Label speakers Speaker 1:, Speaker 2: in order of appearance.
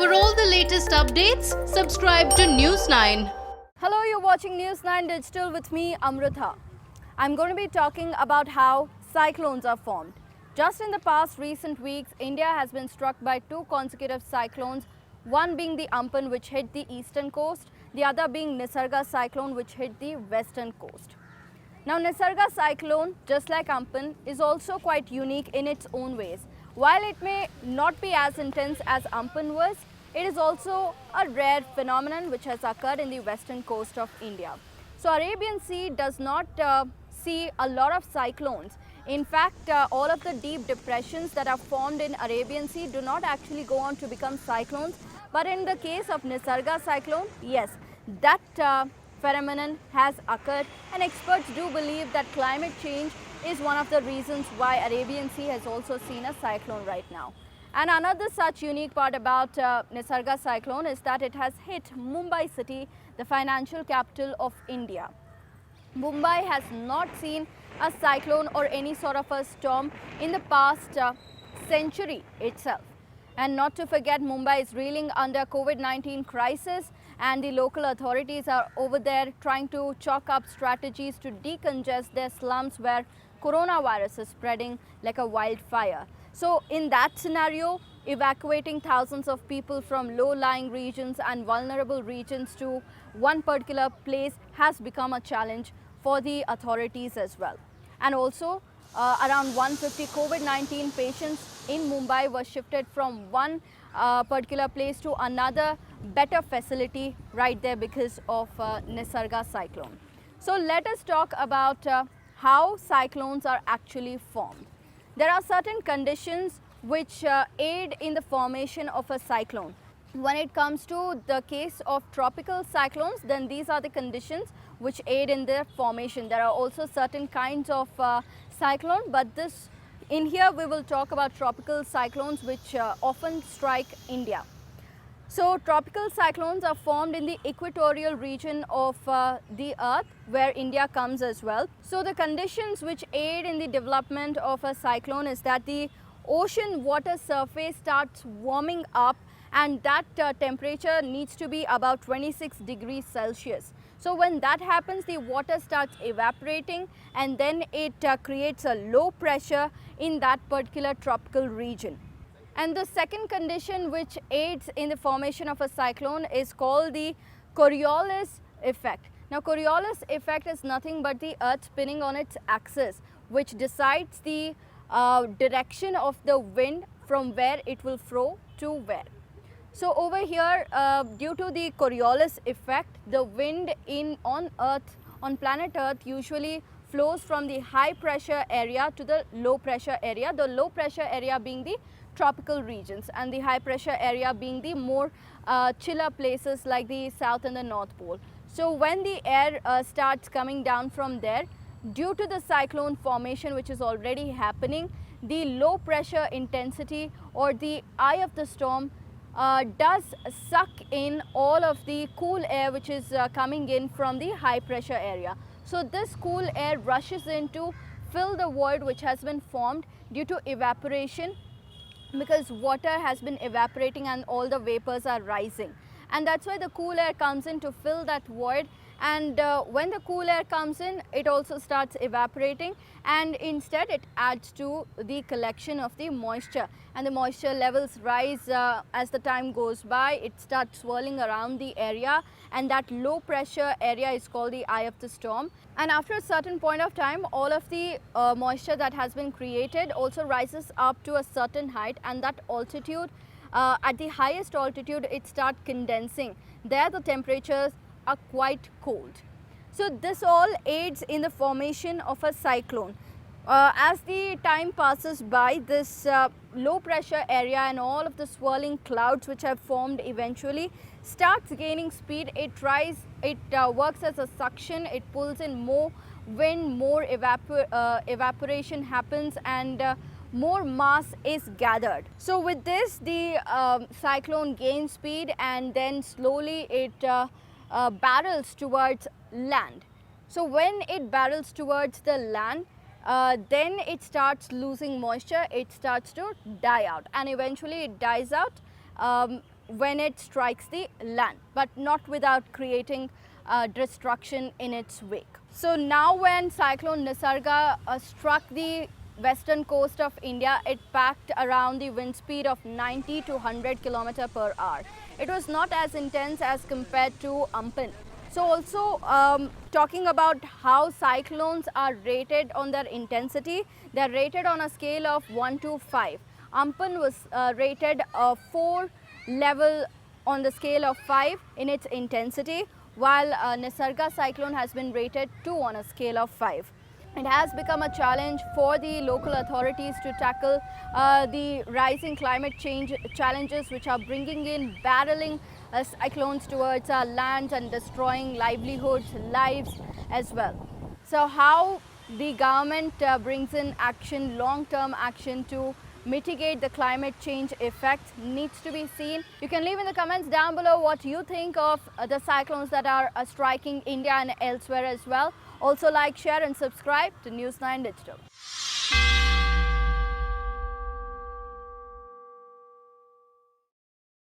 Speaker 1: For all the latest updates, subscribe to News 9.
Speaker 2: Hello, you're watching News 9 Digital with me, Amrita. I'm going to be talking about how cyclones are formed. Just in the past recent weeks, India has been struck by two consecutive cyclones, one being the Amphan, which hit the eastern coast, the other being Nisarga cyclone, which hit the western coast. Now, Nisarga cyclone, just like Amphan, is also quite unique in its own ways. While it may not be as intense as Amphan was, it is also a rare phenomenon which has occurred in the western coast of India. So, Arabian Sea does not see a lot of cyclones. In fact, all of the deep depressions that are formed in Arabian Sea do not actually go on to become cyclones. But in the case of Nisarga cyclone, yes, that phenomenon has occurred, and experts do believe that climate change is one of the reasons why Arabian Sea has also seen a cyclone right now. And another such unique part about Nisarga cyclone is that it has hit Mumbai city, the financial capital of India. Mumbai has not seen a cyclone or any sort of a storm in the past century itself. And not to forget, Mumbai is reeling under COVID-19 crisis, and the local authorities are over there trying to chalk up strategies to decongest their slums where coronavirus is spreading like a wildfire. So in that scenario, evacuating thousands of people from low-lying regions and vulnerable regions to one particular place has become a challenge for the authorities as well. And also, around 150 COVID-19 patients in Mumbai were shifted from one particular place to another better facility right there because of Nisarga cyclone. So let us talk about how cyclones are actually formed. There are certain conditions which aid in the formation of a cyclone. When it comes to the case of tropical cyclones, then these are the conditions which aid in their formation. There are also certain kinds of cyclone, but in here we will talk about tropical cyclones which often strike India. So tropical cyclones are formed in the equatorial region of the earth, where India comes as well. So the conditions which aid in the development of a cyclone is that the ocean water surface starts warming up, and that temperature needs to be about 26 degrees Celsius. So when that happens, the water starts evaporating, and then it creates a low pressure in that particular tropical region. And the second condition which aids in the formation of a cyclone is called the Coriolis effect. Now, Coriolis effect is nothing but the earth spinning on its axis, which decides the direction of the wind from where it will flow to where. So over here, due to the Coriolis effect, the wind on planet Earth usually flows from the high pressure area to the low pressure area, the low pressure area being the tropical regions and the high pressure area being the more chiller places like the South and the North Pole. So when the air starts coming down from there, due to the cyclone formation which is already happening, the low pressure intensity or the eye of the storm does suck in all of the cool air which is coming in from the high pressure area. So this cool air rushes in to fill the void which has been formed due to evaporation, because water has been evaporating and all the vapors are rising, and that's why the cool air comes in to fill that void. And when the cool air comes in, it also starts evaporating, and instead it adds to the collection of the moisture, and the moisture levels rise as the time goes by. It starts swirling around the area, and that low pressure area is called the eye of the storm. And after a certain point of time, all of the moisture that has been created also rises up to a certain height, and that altitude, at the highest altitude, it starts condensing. There the temperatures are quite cold. So this all aids in the formation of a cyclone. As the time passes by, this low pressure area and all of the swirling clouds which have formed eventually starts gaining speed. It works as a suction, it pulls in more wind, more evaporation happens, and more mass is gathered. So with this, the cyclone gains speed, and then slowly it barrels towards land. So when it barrels towards the land, then it starts losing moisture, it starts to die out, and eventually it dies out when it strikes the land, but not without creating destruction in its wake. So now when cyclone Nisarga struck the western coast of India, it packed around the wind speed of 90 to 100 km per hour. It was not as intense as compared to Amphan. So also talking about how cyclones are rated on their intensity, they are rated on a scale of 1 to 5. Amphan was rated 4 level on the scale of 5 in its intensity, while Nisarga cyclone has been rated 2 on a scale of 5. It has become a challenge for the local authorities to tackle the rising climate change challenges, which are bringing in barreling cyclones towards our lands and destroying livelihoods, lives as well. So how the government brings in action, long-term action to mitigate the climate change effects needs to be seen. You can leave in the comments down below what you think of the cyclones that are striking India and elsewhere as well. Also like, share and subscribe to News9 Digital.